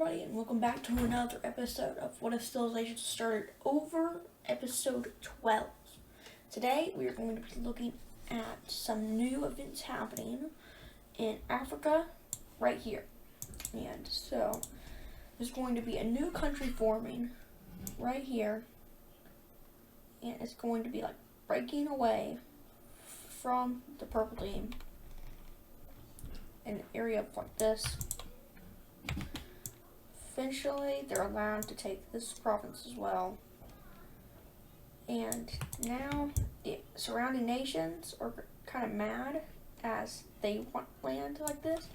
everybody, and welcome back to another episode of What If Civilization Started Over, episode 12. Today, we are going to be looking at some new events happening in Africa, right here. And so, there's going to be a new country forming right here, and it's going to be like breaking away from the purple team in an area like this. Eventually, they're allowed to take this province as well. And now, the surrounding nations are kind of mad as they want land like this.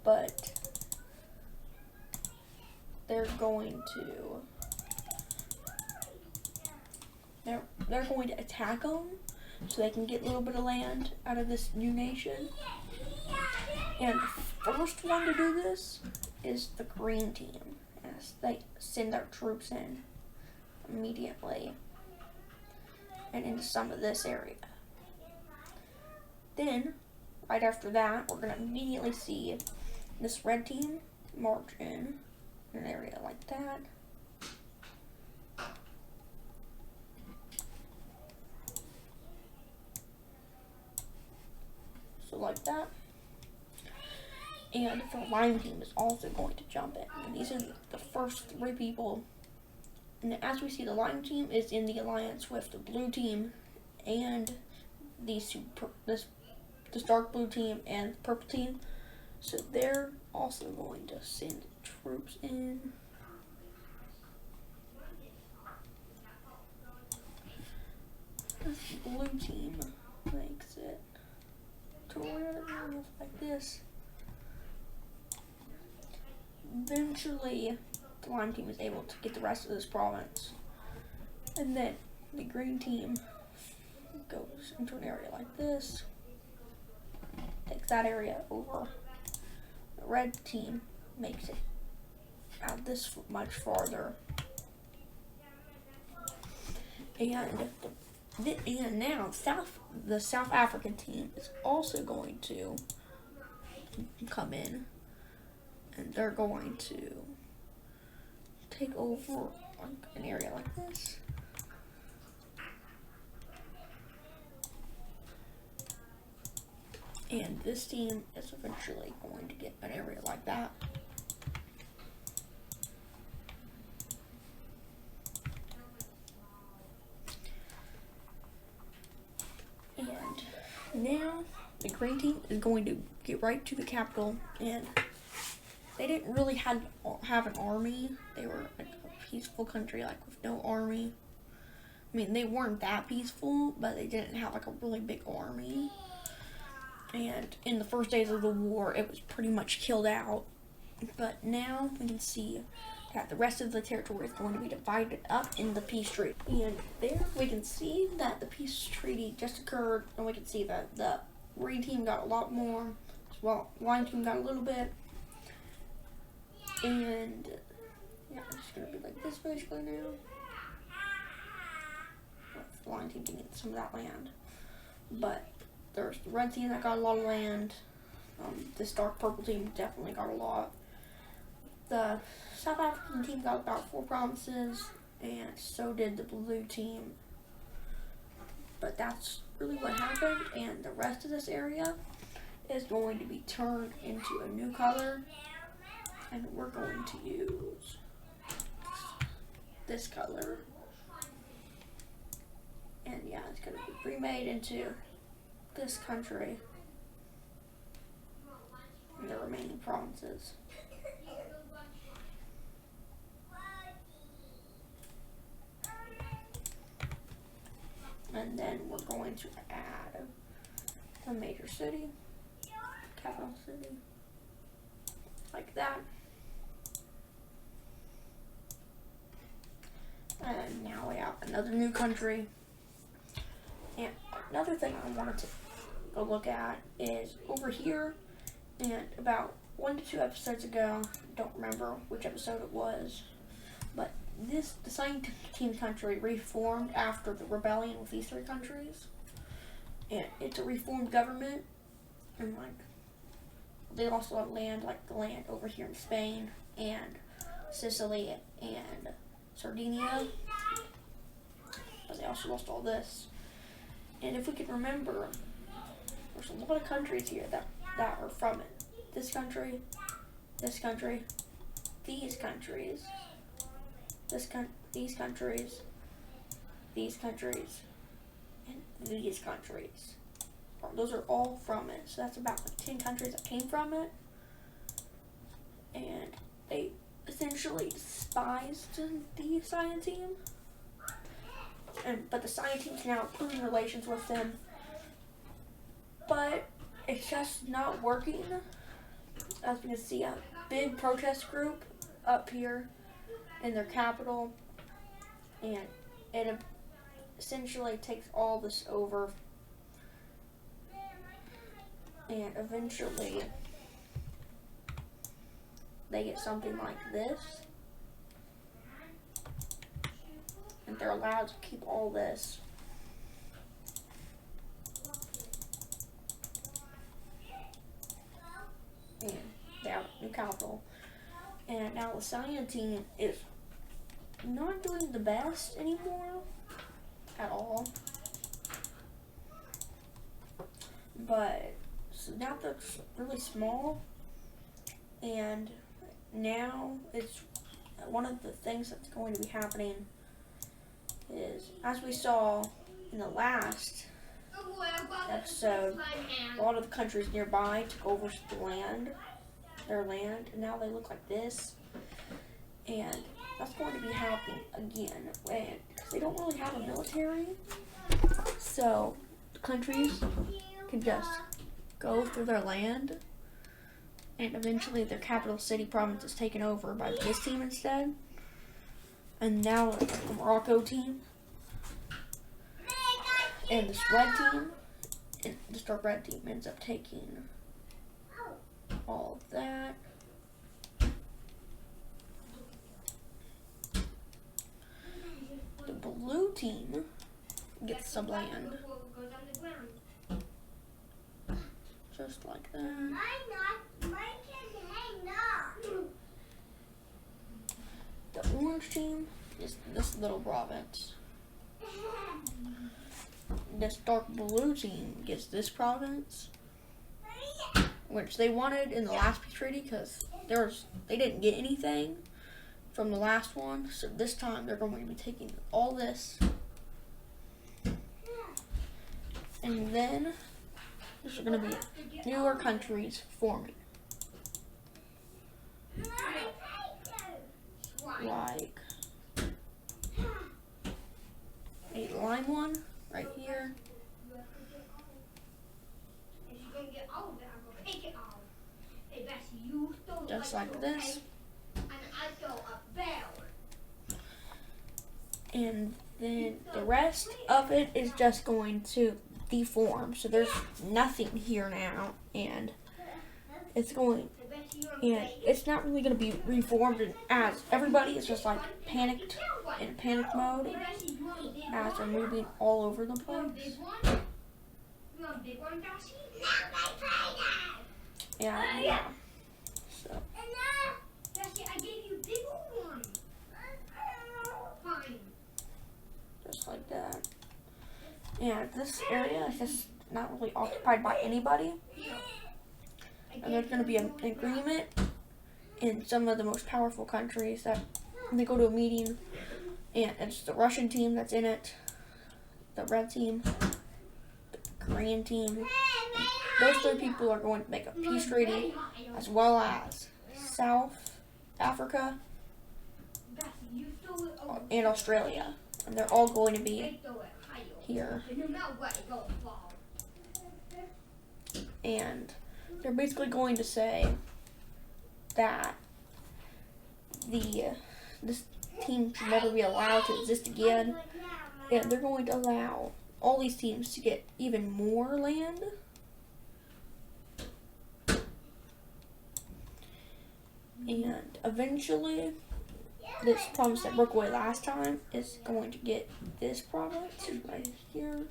But they're going to attack them so they can get a little bit of land out of this new nation. And the first one to do this is the green team, as they send their troops in immediately and into some of this area. Then, right after that, we're going to immediately see this red team march in an area like that. So like that. And the lime team is also going to jump in. And these are the first three people. And as we see, the lime team is in the alliance with the blue team and this dark blue team and the purple team. So they're also going to send troops in. This blue team makes it to where it looks like this. Eventually, the lime team is able to get the rest of this province. And then the green team goes into an area like this, takes that area over. The red team makes it out this much farther. And now the South African team is also going to come in. And they're going to take over an area like this. And this team is eventually going to get an area like that. And now the green team is going to get right to the capital, and they didn't really have an army. They were like a peaceful country, like with no army. I mean, they weren't that peaceful, but they didn't have like a really big army. And in the first days of the war, it was pretty much killed out. But now we can see that the rest of the territory is going to be divided up in the peace treaty. And there we can see that the peace treaty just occurred, and we can see that the green team got a lot more, as well lime team got a little bit. And yeah, it's just gonna be like this basically now. With the line team getting some of that land. But there's the red team that got a lot of land. This dark purple team definitely got a lot. The South African team got about 4 provinces, and so did the blue team. But that's really what happened, and the rest of this area is going to be turned into a new color. And we're going to use this color. And yeah, it's going to be remade into this country and the remaining provinces. And then we're going to add a major city, capital city, like that. And now we have another new country. And another thing I wanted to go look at is over here, and about 1 to 2 episodes ago, I don't remember which episode it was, but the Sign Team country reformed after the rebellion with these 3 countries. And it's a reformed government, and like they also have land, like the land over here in Spain and Sicily and Sardinia. But they also lost all this. And if we could remember, there's a lot of countries here that are from it. This country, these countries, these countries, and these countries. Those are all from it. So that's about like 10 countries that came from it. And they essentially despised the Cyan team. But the Cyan team's now improving relations with them. But it's just not working. As you can see, a big protest group up here in their capital. And it essentially takes all this over. And eventually they get something like this. And they're allowed to keep all this. And they have a new capital. And now the Cyan team is not doing the best anymore at all. But so now they're really small, and now it's one of the things that's going to be happening is, as we saw in the last episode, a lot of the countries nearby took over their land, and now they look like this. And that's going to be happening again, because they don't really have a military. So the countries can just go through their land, and eventually their capital city province is taken over by this team instead. And now the Morocco team and this red team, and this dark red team ends up taking all of that. The blue team gets some land. Just like that. The orange team is this little province. This dark blue team gets this province, which they wanted in the last peace treaty because they didn't get anything from the last one. So this time they're going to be taking all this, and then there's going to be newer countries forming, like a lime one right here, just like this, and then the rest of it is just going to deform. So there's nothing here now, and it's not really going to be reformed, as everybody is just like panicked, in panic mode, as they're moving all over the place. Yeah. So just like that. And this area is just not really occupied by anybody. And there's going to be an agreement in some of the most powerful countries that they go to a meeting, and it's the Russian team that's in it, the red team, the Korean team. Those three people are going to make a peace treaty, as well as South Africa and Australia. And they're all going to be here. And they're basically going to say that this team should never be allowed to exist again, and they're going to allow all these teams to get even more land. And eventually, this province that broke away last time is going to get this province right here.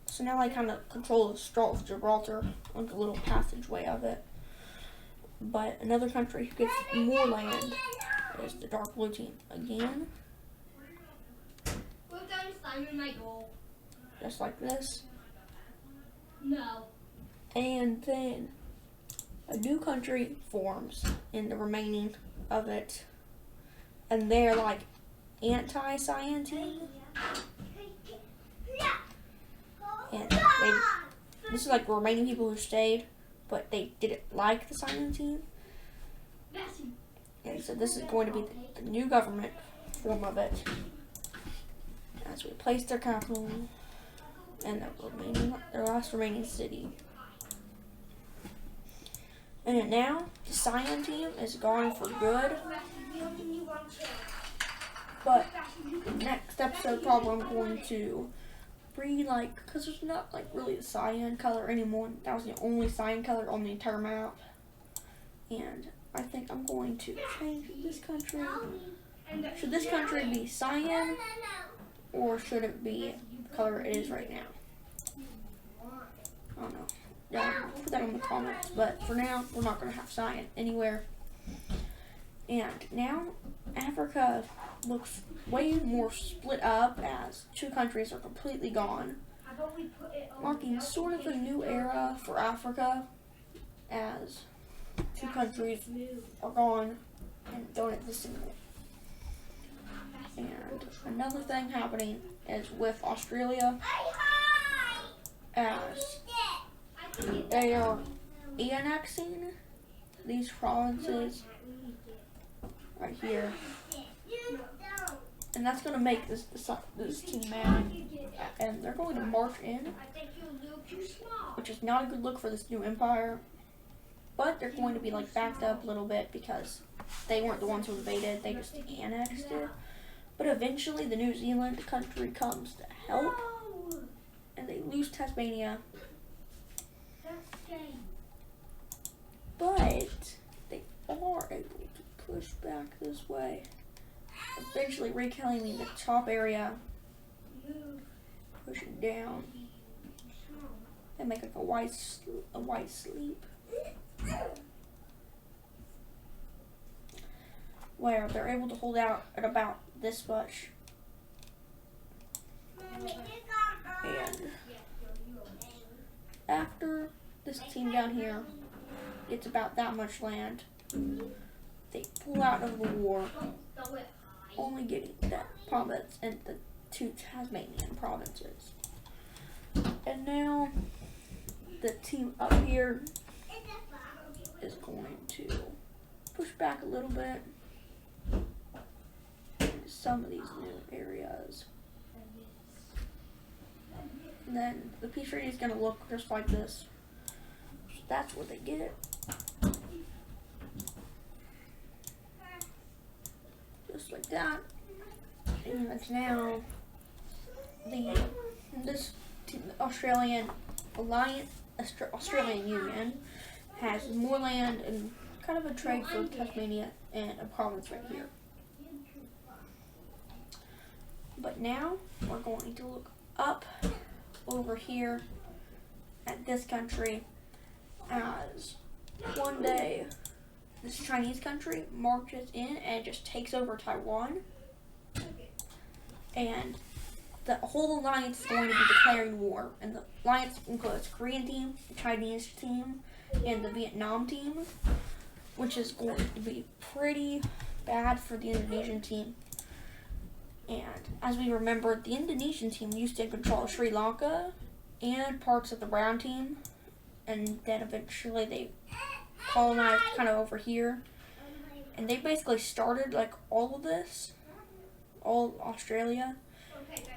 So now they kind of control the Strait of Gibraltar, like a little passageway of it. But another country who gets more land is the dark blue team again. Just like this. No. And then a new country forms in the remaining of it. And they're like anti-cyan team. And this is like the remaining people who stayed, but they didn't like the cyan team. And so this is going to be the new government form of it. As we place their capital in their last remaining city. And now the cyan team is gone for good. But next episode probably I'm going to breed because there's not really the cyan color anymore. That was the only cyan color on the entire map. And I think I'm going to change this country. Should this country be cyan or should it be the color it is right now? I don't know. Yeah, put that in the comments. But for now, we're not going to have cyan anywhere. And now Africa looks way more split up as two countries are completely gone, marking sort of a new era for Africa as two countries are gone and don't exist anymore. And another thing happening is with Australia, as they are annexing these provinces right here, and that's going to make this team mad, and they're going to march in, which is not a good look for this new empire, but they're going to be backed up a little bit because they weren't the ones who invaded, they just annexed it. But eventually the New Zealand country comes to help, and they lose Tasmania. But they are able to push back this way, eventually reclaiming the top area, pushing down, and make a white sleep, where they're able to hold out at about this much. And after this team down here gets about that much land, they pull out of the war, only getting that province and the two Tasmanian provinces. And now the team up here is going to push back a little bit into some of these new areas. And then the peace treaty is going to look just like this. So that's what they get. Just like that. And now this Australian Alliance, Australian Union has more land and kind of a trade for Tasmania and a province right here. But now we're going to look up over here at this country as one day this Chinese country marches in and just takes over Taiwan, and the whole alliance is going to be declaring war, and the alliance includes the Korean team, the Chinese team, and the Vietnam team, which is going to be pretty bad for the Indonesian team. And as we remember, the Indonesian team used to control Sri Lanka and parts of the Brown team, and then eventually they colonized kind of over here, and they basically started all of this, all Australia,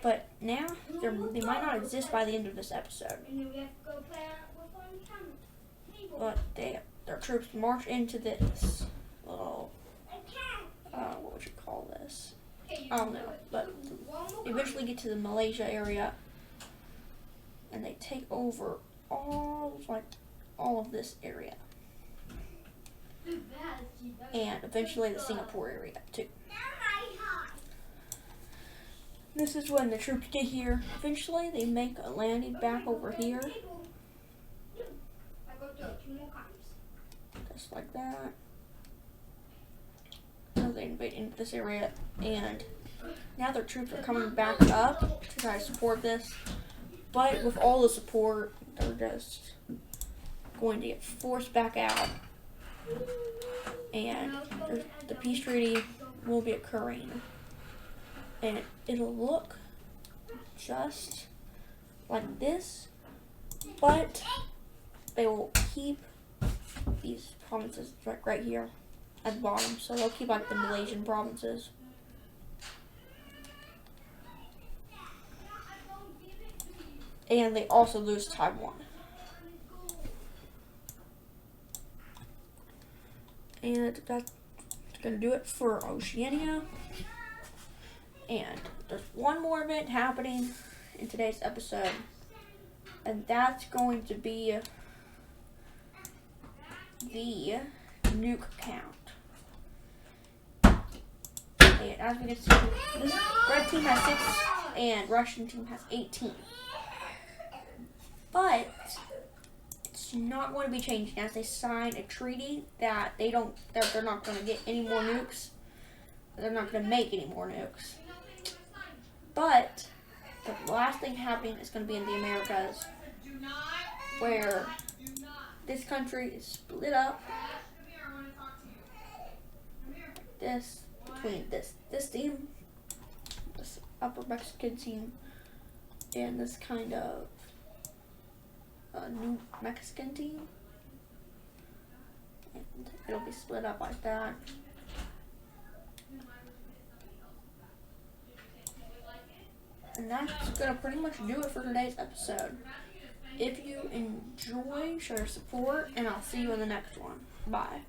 but now they might not exist by the end of this episode. But their troops march into this little, what would you call this? I don't know, but they eventually get to the Malaysia area, and they take over all of this area, and eventually the Singapore area too. This is when the troops get here. Eventually, they make a landing back over here. Just like that. So they invade into this area, and now their troops are coming back up to try to support this. But with all the support, they're just going to get forced back out. And the peace treaty will be occurring. And it'll look just like this, but they will keep these provinces right here at the bottom. So they'll keep like the Malaysian provinces. And they also lose Taiwan. And that's gonna do it for Oceania. And there's one more event happening in today's episode, and that's going to be the nuke count. And as we can see, this red team has 6 and Russian team has 18. But it's not going to be changing as they sign a treaty that they're not going to get any more nukes. They're not going to make any more nukes. But the last thing happening is going to be in the Americas, where this country is split up. Between this team, this upper Mexican team, and this kind of new Mexican team, and it'll be split up like that. And that's gonna pretty much do it for today's episode. If you enjoy, show your support, and I'll see you in the next one. Bye.